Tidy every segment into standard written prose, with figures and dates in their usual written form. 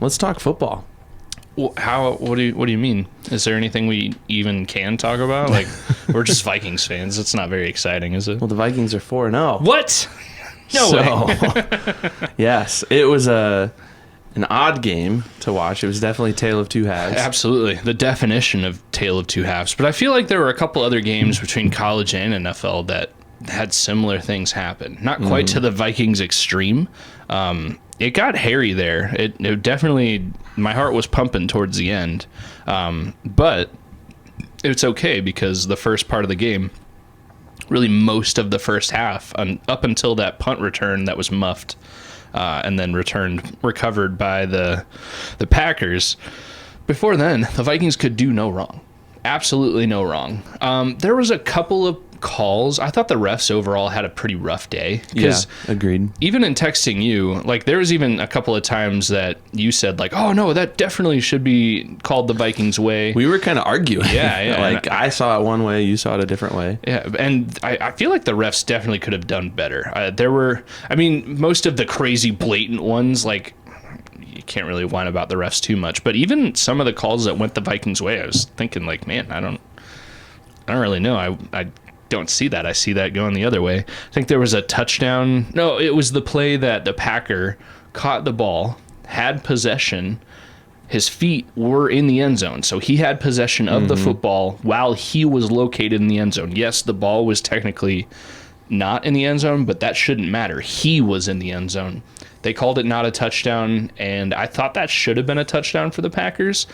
Let's talk football. What do you mean? Is there anything we even can talk about? Like, we're just Vikings fans. It's not very exciting, is it? Well, the Vikings are 4-0. What? No way. Yes, it was an odd game to watch. It was definitely tale of two halves. Absolutely. The definition of tale of two halves. But I feel like there were a couple other games between college and NFL that had similar things happen. Not quite to the Vikings extreme. It got hairy there. It definitely, my heart was pumping towards the end. But it's okay because the first part of the game, really most of the first half, up until that punt return that was muffed and then recovered by the Packers. Before then, the Vikings could do no wrong. Absolutely no wrong. There was a couple of calls. I thought the refs overall had a pretty rough day. Yeah, agreed. Even in texting you, like there was even a couple of times that you said like, oh no, that definitely should be called the Vikings way. We were kind of arguing. Yeah. Like I saw it one way, you saw it a different way. Yeah, and I feel like the refs definitely could have done better. Most of the crazy blatant ones, like you can't really whine about the refs too much, but even some of the calls that went the Vikings way, I was thinking like, man, I don't really know. I don't see that. I see that going the other way. I think there was a touchdown. No, it was the play that the Packer caught the ball, had possession. His feet were in the end zone. So he had possession of the football while he was located in the end zone. Yes, the ball was technically not in the end zone, but that shouldn't matter. He was in the end zone. They called it not a touchdown, and I thought that should have been a touchdown for the Packers.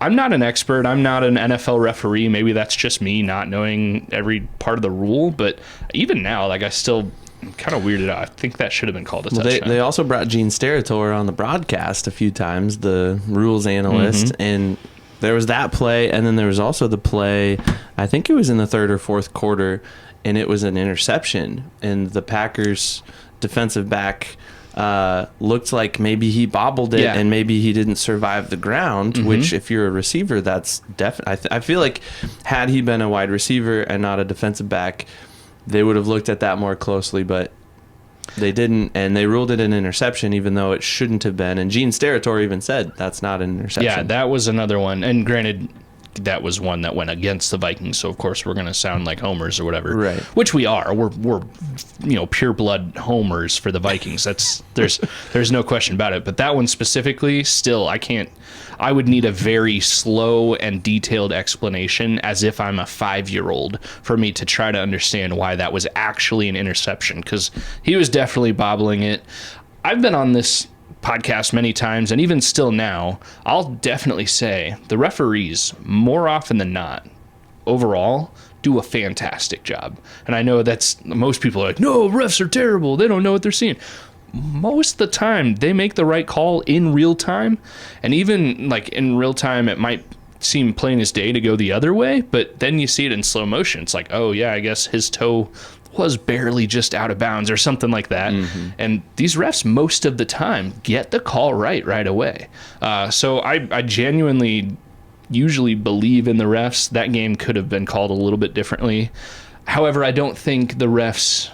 I'm not an expert. I'm not an NFL referee. Maybe that's just me not knowing every part of the rule. But even now, like I still kind of weirded out. I think that should have been called a touchdown. They also brought Gene Steratore on the broadcast a few times, the rules analyst, and there was that play, and then there was also the play, I think it was in the third or fourth quarter, and it was an interception, and the Packers defensive back looked like maybe he bobbled it and maybe he didn't survive the ground, which if you're a receiver, that's definitely, I feel like had he been a wide receiver and not a defensive back, they would have looked at that more closely, but they didn't, and they ruled it an interception even though it shouldn't have been, and Gene Steratore even said that's not an interception. Yeah, that was another one, and granted, that was one that went against the Vikings, so of course we're going to sound like homers or whatever, right? Which we are. We're pure blood homers for the Vikings. That's there's no question about it. But that one specifically, still, I would need a very slow and detailed explanation, as if I'm a 5-year-old, for me to try to understand why that was actually an interception, because he was definitely bobbling it. I've been on this podcast many times, and even still now, I'll definitely say the referees, more often than not, overall, do a fantastic job. And I know that's, most people are like, no, refs are terrible, they don't know what they're seeing. Most of the time, they make the right call in real time, and even like in real time, it might seem plain as day to go the other way, but then you see it in slow motion. It's like, oh yeah, I guess his toe was barely just out of bounds or something like that. And these refs most of the time get the call right away. So I genuinely usually believe in the refs. That game could have been called a little bit differently. However, I don't think the refs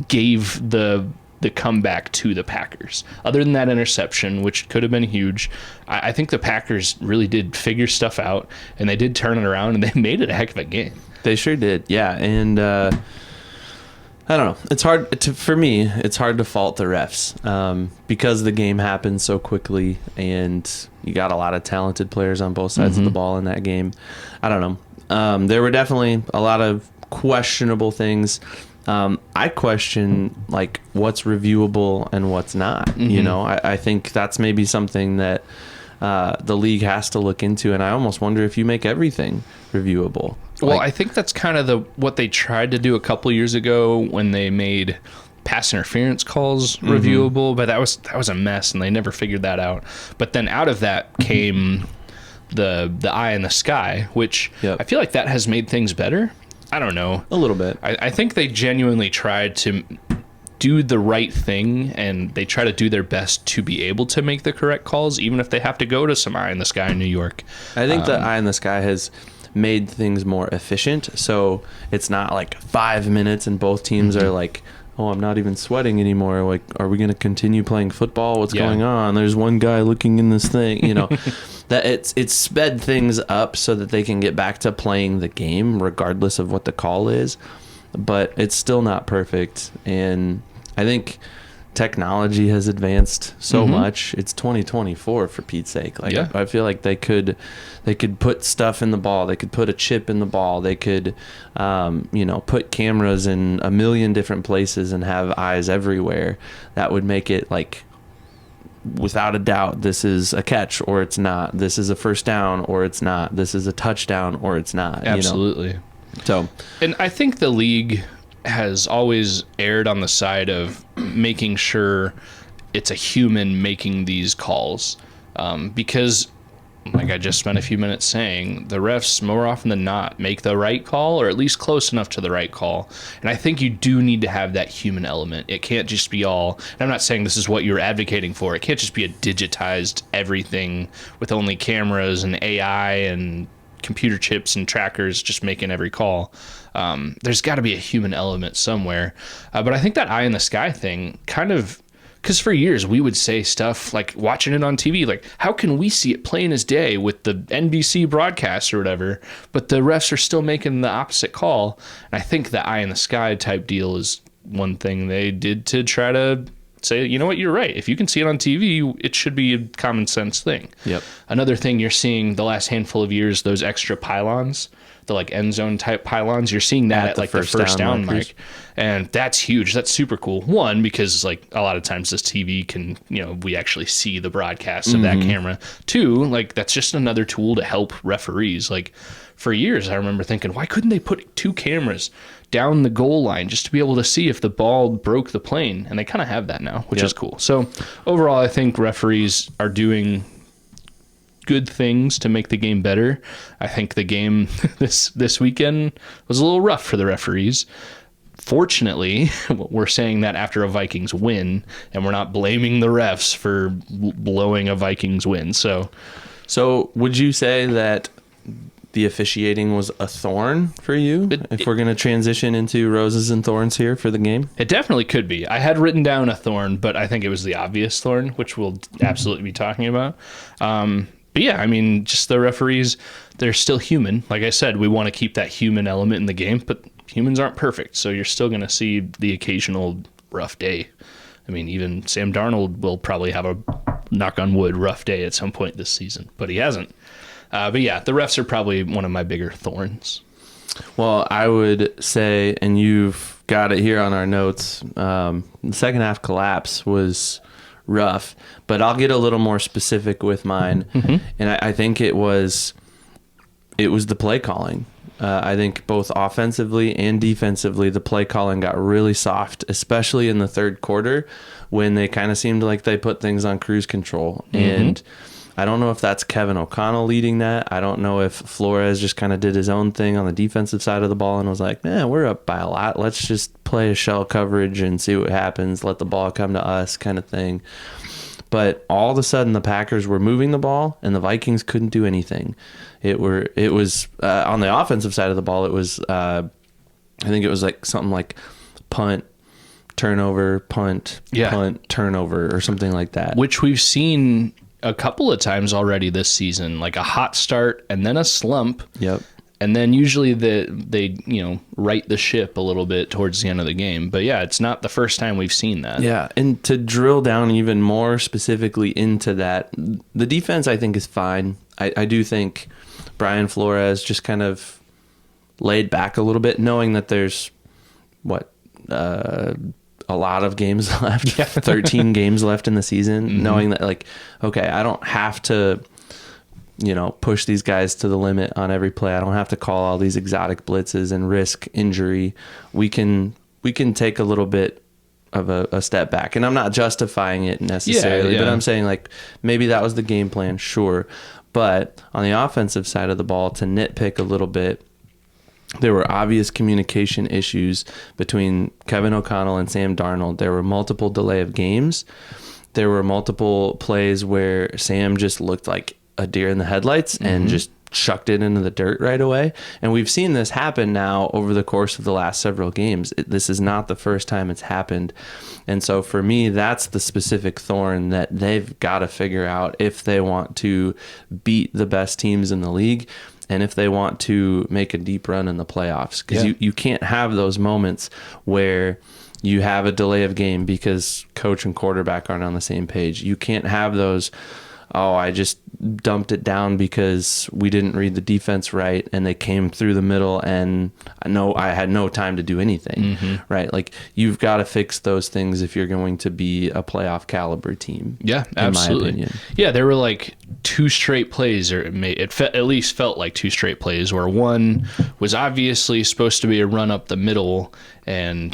gave the comeback to the Packers. Other than that interception, which could have been huge, I think the Packers really did figure stuff out, and they did turn it around, and they made it a heck of a game. They sure did, yeah. And I don't know. It's hard for me. It's hard to fault the refs because the game happened so quickly, and you got a lot of talented players on both sides of the ball in that game. I don't know. There were definitely a lot of questionable things. I question like what's reviewable and what's not. You know, I think that's maybe something that the league has to look into, and I almost wonder if you make everything reviewable. Well, I think that's kind of what they tried to do a couple years ago when they made pass interference calls reviewable, but that was a mess, and they never figured that out. But then out of that came the eye in the sky, which I feel like that has made things better. I don't know. A little bit. I think they genuinely tried to do the right thing, and they try to do their best to be able to make the correct calls, even if they have to go to some eye in the sky in New York. I think the eye in the sky has made things more efficient, so it's not like 5 minutes and both teams are like oh, I'm not even sweating anymore. Like, are we going to continue playing football? What's Yeah. going on? There's one guy looking in this thing, that it's sped things up so that they can get back to playing the game regardless of what the call is. But it's still not perfect. And I think technology has advanced so much. It's 2024 for Pete's sake. Like, Yeah. I feel like they could put stuff in the ball. They could put a chip in the ball. They could, put cameras in a million different places and have eyes everywhere. That would make it like, without a doubt, this is a catch or it's not. This is a first down or it's not. This is a touchdown or it's not. Absolutely. So, and I think the league has always erred on the side of making sure it's a human making these calls, because, like I just spent a few minutes saying, the refs more often than not make the right call, or at least close enough to the right call. And I think you do need to have that human element. It can't just be all, and I'm not saying this is what you're advocating for, it can't just be a digitized everything with only cameras and AI and computer chips and trackers just making every call. There's got to be a human element somewhere. But I think that eye in the sky thing kind of, because for years we would say stuff like watching it on TV, like, how can we see it plain as day with the NBC broadcast or whatever, but the refs are still making the opposite call. And I think the eye in the sky type deal is one thing they did to try to say, you know what, you're right. If you can see it on TV, it should be a common sense thing. Yep. Another thing you're seeing the last handful of years, those extra pylons, the like end zone type pylons, you're seeing that at like the first down mic. And that's huge. That's super cool. One, because like a lot of times this TV can, we actually see the broadcast of that camera. Two, like that's just another tool to help referees. Like for years, I remember thinking, why couldn't they put 2 cameras down the goal line just to be able to see if the ball broke the plane? And they kind of have that now, which is cool. So overall, I think referees are doing good things to make the game better. I think the game this weekend was a little rough for the referees. Fortunately, we're saying that after a Vikings win, and we're not blaming the refs for blowing a Vikings win. So would you say that the officiating was a thorn for you, if we're going to transition into Roses and Thorns here for the game? It definitely could be. I had written down a thorn, but I think it was the obvious thorn, which we'll absolutely be talking about. But yeah, I mean, just the referees, they're still human. Like I said, we want to keep that human element in the game, but humans aren't perfect. So you're still going to see the occasional rough day. I mean, even Sam Darnold will probably have a, knock on wood, rough day at some point this season, but he hasn't. But yeah, the refs are probably one of my bigger thorns. Well, I would say, and you've got it here on our notes, the second half collapse was rough, but I'll get a little more specific with mine. And I think it was the play calling. I think both offensively and defensively, the play calling got really soft, especially in the third quarter when they kind of seemed like they put things on cruise control. And I don't know if that's Kevin O'Connell leading that. I don't know if Flores just kind of did his own thing on the defensive side of the ball and was like, we're up by a lot. Let's just play a shell coverage and see what happens. Let the ball come to us kind of thing. But all of a sudden the Packers were moving the ball and the Vikings couldn't do anything. It was on the offensive side of the ball. It was, I think it was like something like punt, turnover, punt, turnover, or something like that. Which we've seen a couple of times already this season, like a hot start and then a slump. Yep. And then usually they right the ship a little bit towards the end of the game. But yeah, it's not the first time we've seen that. Yeah, and to drill down even more specifically into that, the defense I think is fine. I do think Brian Flores just kind of laid back a little bit, knowing that there's a lot of games left, 13 games left in the season, knowing that like, okay, I don't have to push these guys to the limit on every play. I don't have to call all these exotic blitzes and risk injury. We can take a little bit of a step back. And I'm not justifying it necessarily, but I'm saying like maybe that was the game plan, sure. But on the offensive side of the ball, to nitpick a little bit, there were obvious communication issues between Kevin O'Connell and Sam Darnold. There were multiple delay of games. There were multiple plays where Sam just looked like a deer in the headlights and just chucked it into the dirt right away. And we've seen this happen now over the course of the last several games. This is not the first time it's happened. And so for me, that's the specific thorn that they've got to figure out if they want to beat the best teams in the league and if they want to make a deep run in the playoffs. Because you can't have those moments where you have a delay of game because coach and quarterback aren't on the same page. You can't have those, I just dumped it down because we didn't read the defense right and they came through the middle and I had no time to do anything, right? Like, you've got to fix those things if you're going to be a playoff caliber team. Yeah, absolutely. In my opinion. Yeah, there were like 2 straight plays, or at least felt like 2 straight plays, where one was obviously supposed to be a run up the middle,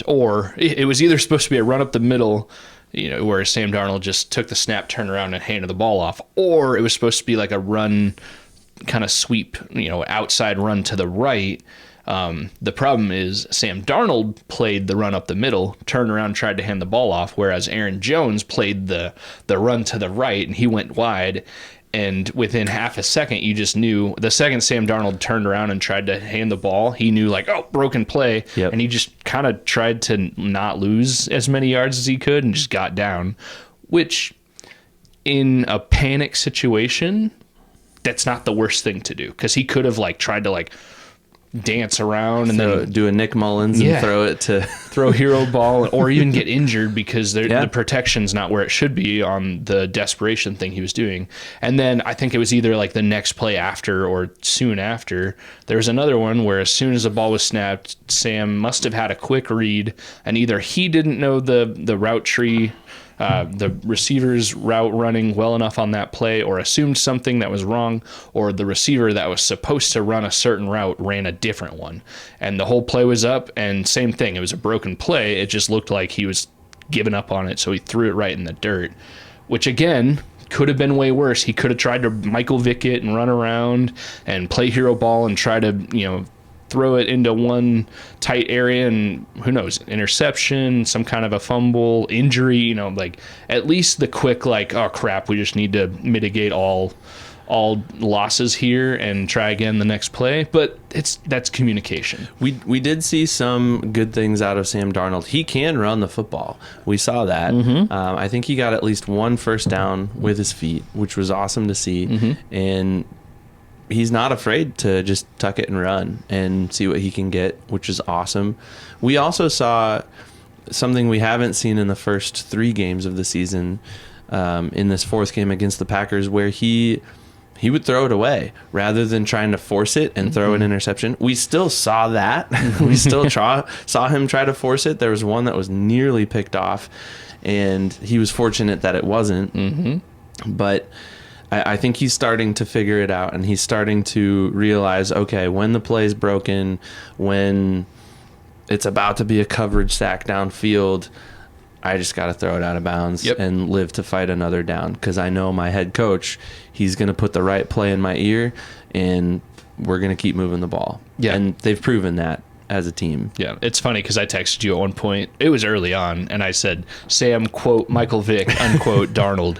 or it was either supposed to be a run up the middle, where Sam Darnold just took the snap, turned around, and handed the ball off, or it was supposed to be like a run, kind of sweep, outside run to the right. The problem is Sam Darnold played the run up the middle, turned around, tried to hand the ball off, whereas Aaron Jones played the run to the right, and he went wide. And within half a second, you just knew, the second Sam Darnold turned around and tried to hand the ball, he knew, like, broken play. Yep. And he just kind of tried to not lose as many yards as he could and just got down, which in a panic situation, that's not the worst thing to do, because he could have tried to dance around and then do a Nick Mullins and throw it to throw hero ball, or even get injured because the protection's not where it should be on the desperation thing he was doing. And then I think it was either the next play after or soon after, there was another one where as soon as the ball was snapped, Sam must have had a quick read, and either he didn't know the route tree, the receiver's route running well enough on that play, or assumed something that was wrong, or the receiver that was supposed to run a certain route ran a different one, and the whole play was up. And same thing, it was a broken play. It just looked like he was giving up on it, so he threw it right in the dirt, which again could have been way worse. He could have tried to Michael Vick it and run around and play hero ball and try to throw it into one tight area, and who knows, interception, some kind of a fumble, injury, at least the quick, oh crap, we just need to mitigate all losses here and try again the next play. But that's communication. We did see some good things out of Sam Darnold. He can run the football. We saw that. Mm-hmm. I think he got at least one first down with his feet, which was awesome to see. Mm-hmm. And he's not afraid to just tuck it and run and see what he can get, which is awesome. We also saw something we haven't seen in the first 3 games of the season, in this 4th game against the Packers, where he would throw it away rather than trying to force it and throw an interception. We still saw that. We still saw him try to force it. There was one that was nearly picked off, and he was fortunate that it wasn't. Mm-hmm. But I think he's starting to figure it out, and he's starting to realize, okay, when the play's broken, when it's about to be a coverage sack downfield, I just got to throw it out of bounds and live to fight another down, because I know my head coach, he's going to put the right play in my ear, and we're going to keep moving the ball. Yeah. And they've proven that as a team. Yeah, it's funny because I texted you at one point. It was early on, and I said, Sam, quote, Michael Vick, unquote, Darnold,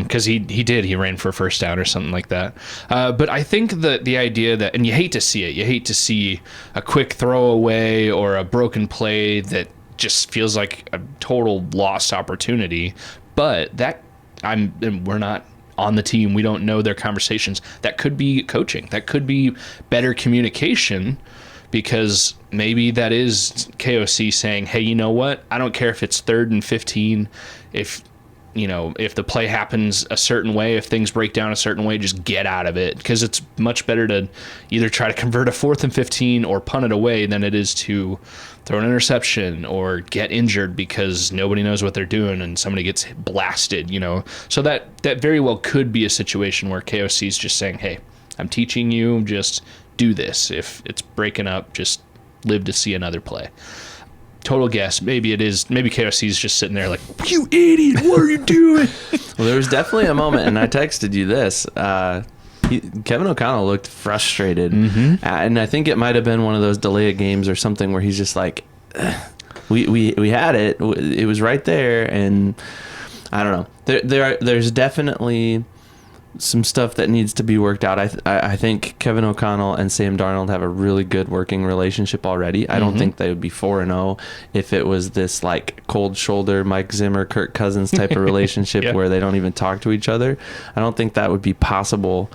because he ran for a first down or something like that. But I think the idea that, and you hate to see it, you hate to see a quick throwaway or a broken play that just feels like a total lost opportunity. But we're not on the team. We don't know their conversations. That could be coaching. That could be better communication, because maybe that is KOC saying, hey, you know what? I don't care if it's 3rd and 15. If the play happens a certain way, if things break down a certain way, just get out of it, because it's much better to either try to convert a 4th and 15 or punt it away than it is to throw an interception or get injured because nobody knows what they're doing and somebody gets blasted, So that very well could be a situation where KOC is just saying, hey, I'm teaching you, just do this. If it's breaking up, just live to see another play. Total guess. Maybe it is. Maybe KOC is just sitting there like, you idiot, what are you doing? Well, there was definitely a moment, and I texted you this. Kevin O'Connell looked frustrated, and I think it might have been one of those delay of games or something where he's just like, we had it. It was right there, and I don't know. There's definitely some stuff that needs to be worked out. I think Kevin O'Connell and Sam Darnold have a really good working relationship already. I don't think they would be 4-0 if it was this like cold shoulder Mike Zimmer, Kirk Cousins type of relationship where they don't even talk to each other. I don't think that would be possible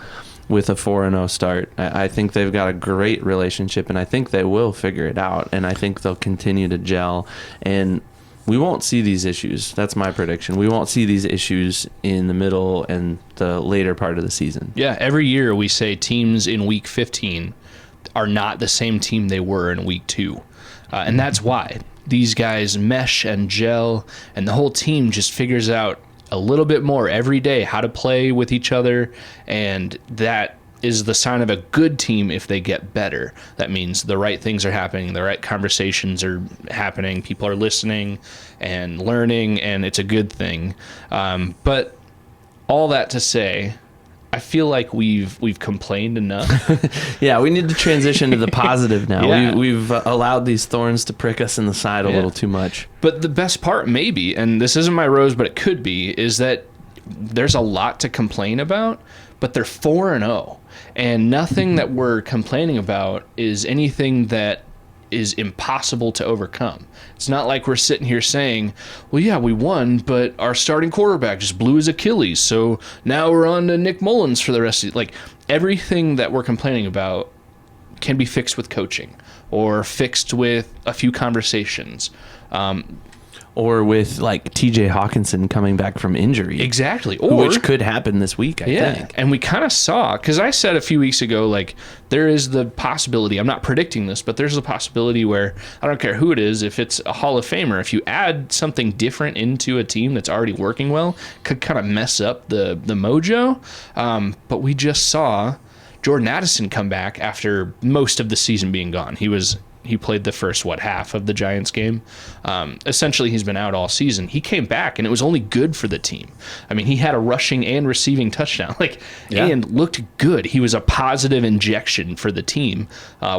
with a 4-0 start. I think they've got a great relationship, and I think they will figure it out, and I think they'll continue to gel, and we won't see these issues. That's my prediction. We won't see these issues in the middle and the later part of the season. Yeah, every year we say teams in week 15 are not the same team they were in week 2. And that's why these guys mesh and gel, and the whole team just figures out a little bit more every day how to play with each other, and that is the sign of a good team if they get better. That means the right things are happening, the right conversations are happening, people are listening and learning, and it's a good thing. But all that to say, I feel like we've complained enough. Yeah, we need to transition to the positive now. Yeah. We've allowed these thorns to prick us in the side a little too much. But the best part maybe, and this isn't my rose, but it could be, is that there's a lot to complain about, but they're 4-0. And nothing that we're complaining about is anything that is impossible to overcome. It's not like we're sitting here saying, well, yeah, we won, but our starting quarterback just blew his Achilles, so now we're on to Nick Mullins for the rest of the... Like, everything that we're complaining about can be fixed with coaching or fixed with a few conversations. Or with like TJ Hawkinson coming back from injury. Exactly. Or, which could happen this week, I think. And we kind of saw, because I said a few weeks ago, like, there is the possibility, I'm not predicting this, but there's a possibility where, I don't care who it is, if it's a Hall of Famer, if you add something different into a team that's already working well, could kind of mess up the mojo. But we just saw Jordan Addison come back after most of the season being gone. He played the first, half of the Giants game. Essentially, he's been out all season. He came back, and it was only good for the team. I mean, he had a rushing and receiving touchdown, and looked good. He was a positive injection for the team,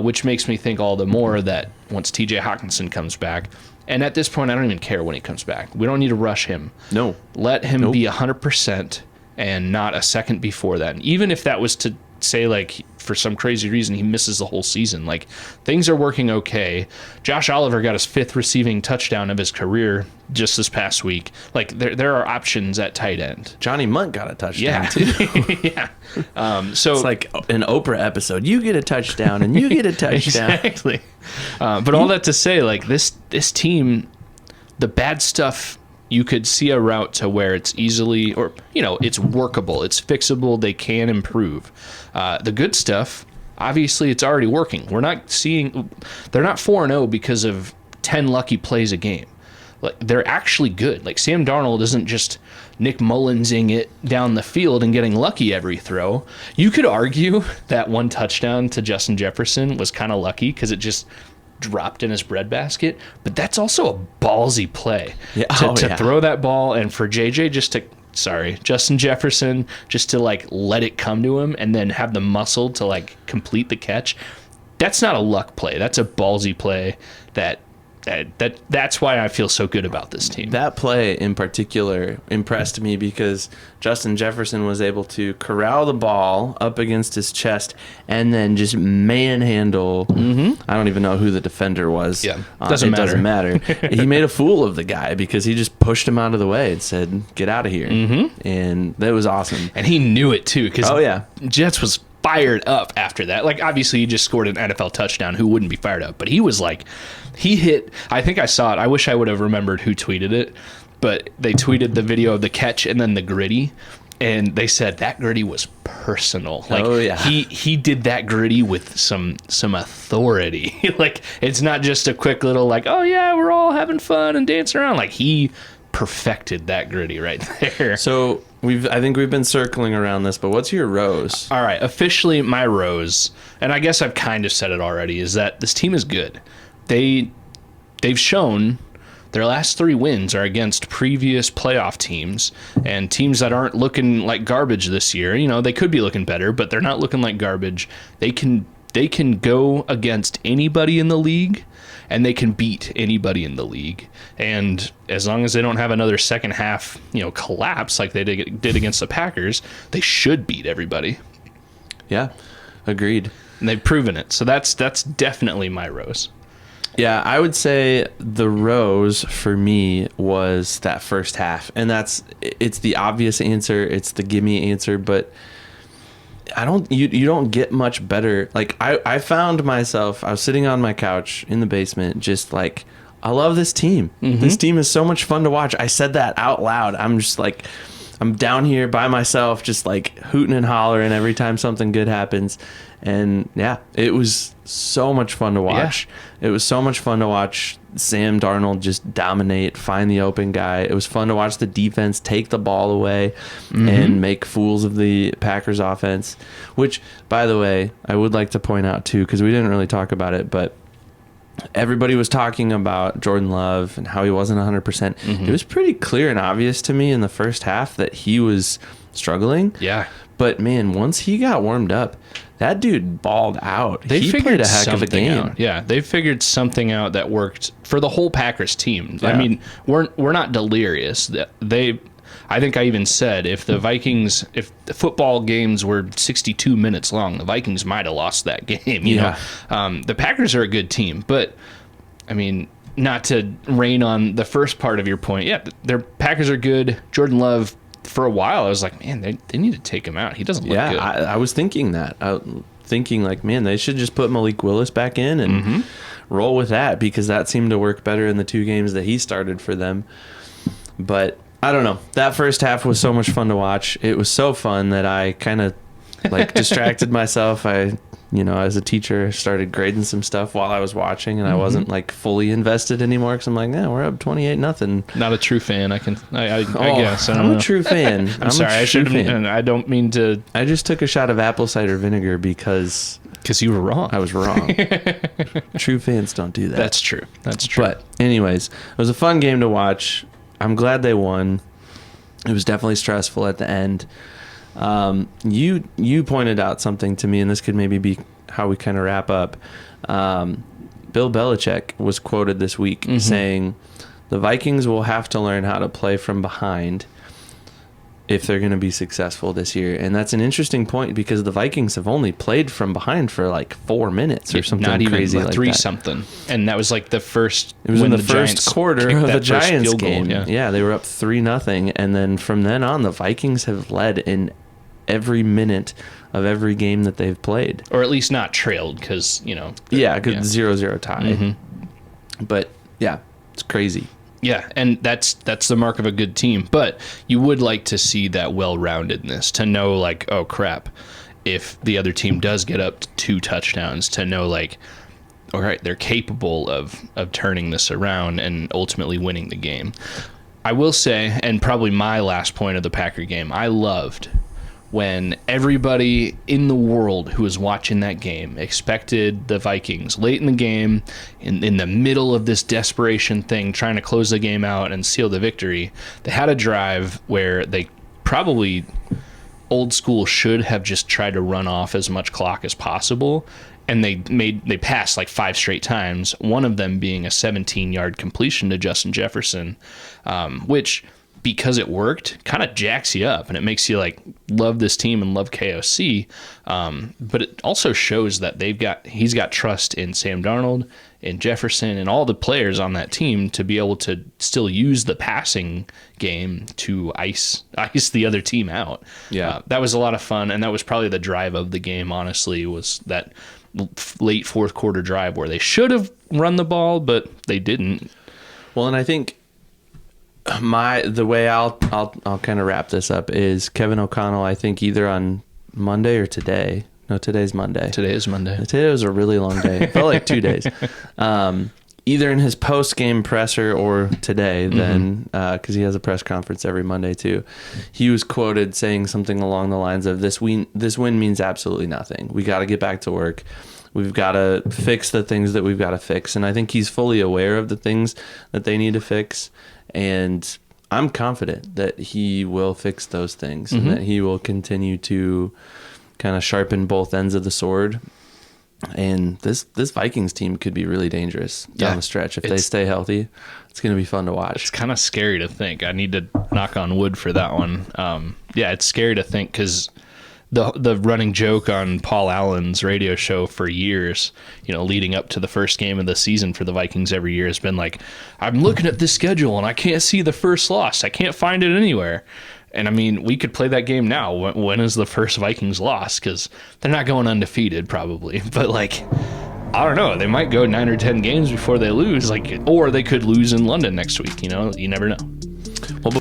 which makes me think all the more that once TJ Hawkinson comes back, and at this point, I don't even care when he comes back. We don't need to rush him. No. Let him be 100% and not a second before that. And even if that was to say, like, for some crazy reason he misses the whole season, like, things are working okay. Josh Oliver got his 5th receiving touchdown of his career just this past week. Like, there are options at tight end. Johnny Munt got a touchdown too. Yeah. So it's like an Oprah episode. You get a touchdown and you get a touchdown. Exactly. But all that to say, like, this team, the bad stuff, you could see a route to where it's easily, or, it's workable, it's fixable, they can improve. The good stuff, obviously, it's already working. They're not 4-0 because of 10 lucky plays a game. Like, they're actually good. Like, Sam Darnold isn't just Nick Mullinsing it down the field and getting lucky every throw. You could argue that one touchdown to Justin Jefferson was kind of lucky because it just dropped in his breadbasket, but that's also a ballsy play to throw that ball, and for Justin Jefferson just to, like, let it come to him and then have the muscle to, like, complete the catch. That's not a luck play. That's a ballsy play that's why I feel so good about this team. That play in particular impressed me because Justin Jefferson was able to corral the ball up against his chest and then just manhandle. I don't even know who the defender was. Yeah, doesn't matter. He made a fool of the guy because he just pushed him out of the way and said, "Get out of here." And that was awesome. And he knew it too, because Jets was fired up after that. Like, obviously, he just scored an NFL touchdown. Who wouldn't be fired up? But he was like, he hit, I think I saw it. I wish I would have remembered who tweeted it, but they tweeted the video of the catch and then the gritty, and they said that gritty was personal. Like, he did that gritty with some authority. Like, it's not just a quick little, like, oh yeah, we're all having fun and dancing around. Like, he perfected that gritty right there. So I think we've been circling around this, but what's your rose? All right, officially my rose, and I guess I've kind of said it already, is that this team is good. They've shown their last 3 wins are against previous playoff teams and teams that aren't looking like garbage this year. They could be looking better, but they're not looking like garbage. They can go against anybody in the league and they can beat anybody in the league. And as long as they don't have another second half, collapse like they did against the Packers, they should beat everybody. Yeah, agreed. And they've proven it. So that's definitely my rose. Yeah, I would say the rose for me was that first half. And it's the obvious answer. It's the gimme answer, but you don't get much better. Like I found myself, I was sitting on my couch in the basement, just like, I love this team. Mm-hmm. This team is so much fun to watch. I said that out loud. I'm just like, I'm down here by myself, just like hooting and hollering every time something good happens. And yeah, it was so much fun to watch. Yeah. It was so much fun to watch Sam Darnold just dominate, find the open guy. It was fun to watch the defense take the ball away and make fools of the Packers offense, which, by the way, I would like to point out too, because we didn't really talk about it, but everybody was talking about Jordan Love and how he wasn't 100%. Mm-hmm. It was pretty clear and obvious to me in the first half that he was struggling. Yeah. But man, once he got warmed up, that dude balled out. He played a heck of a game. Out. Yeah, they figured something out that worked for the whole Packers team. Yeah. I mean, we're not delirious. I think I even said if the football games were 62 minutes long, the Vikings might have lost that game. You know, the Packers are a good team, but I mean, not to rain on the first part of your point. Yeah, their Packers are good. Jordan Love. For a while, I was like, man, they need to take him out. He doesn't look good. I was thinking that. Thinking like, man, they should just put Malik Willis back in and roll with that, because that seemed to work better in the 2 games that he started for them. But I don't know. That first half was so much fun to watch. It was so fun that I kind of like distracted myself. I, as a teacher, started grading some stuff while I was watching, and I wasn't like fully invested anymore, because I'm like, yeah, we're up 28-0. Not a true fan. I guess. I'm a true fan. I'm sorry. I shouldn't. And I don't mean to. I just took a shot of apple cider vinegar because you were wrong. I was wrong. True fans don't do that. That's true. But anyways, it was a fun game to watch. I'm glad they won. It was definitely stressful at the end. You pointed out something to me, and this could maybe be how we kind of wrap up. Bill Belichick was quoted this week saying the Vikings will have to learn how to play from behind if they're going to be successful this year. And that's an interesting point, because the Vikings have only played from behind for like 4 minutes or something, not even crazy like 3 that. something. And that was like the first. It was in the first quarter of the Giants game. Yeah, they were up 3-0, and then from then on, the Vikings have led in every minute of every game that they've played, or at least not trailed, because 0-0 tie. But yeah, it's crazy. Yeah, and that's the mark of a good team. But you would like to see that well-roundedness, to know like, oh crap, if the other team does get up to 2 touchdowns, to know like, all right, they're capable of turning this around and ultimately winning the game. I will say, and probably my last point of the Packer game, I loved when everybody in the world who was watching that game expected the Vikings late in the game, in the middle of this desperation thing, trying to close the game out and seal the victory. They had a drive where they probably, old school, should have just tried to run off as much clock as possible, and they passed like 5 straight times, one of them being a 17-yard completion to Justin Jefferson, which, because it worked, kind of jacks you up, and it makes you like love this team and love KOC. But it also shows that he's got trust in Sam Darnold, in Jefferson, and all the players on that team to be able to still use the passing game to ice the other team out. Yeah, that was a lot of fun, and that was probably the drive of the game. Honestly, was that late 4th quarter drive where they should have run the ball, but they didn't. Well, and I think the way I'll kind of wrap this up is Kevin O'Connell, I think either on Monday or today. No, today's Monday. Today is Monday. Today was a really long day. It felt like 2 days. Either in his post-game presser or today, then, because he has a press conference every Monday too, he was quoted saying something along the lines of, this win means absolutely nothing. We got to get back to work. We've got to fix the things that we've got to fix. And I think he's fully aware of the things that they need to fix. And I'm confident that he will fix those things and that he will continue to kind of sharpen both ends of the sword. And this Vikings team could be really dangerous down the stretch. If they stay healthy, it's going to be fun to watch. It's kind of scary to think. I need to knock on wood for that one. It's scary to think because the running joke on Paul Allen's radio show for years, leading up to the first game of the season for the Vikings every year has been like, I'm looking at this schedule and I can't see the first loss. I can't find it anywhere. And I mean, we could play that game now. When is the first Vikings loss? Because they're not going undefeated probably. But I don't know. They might go 9 or 10 games before they lose. Or they could lose in London next week. You never know. Well,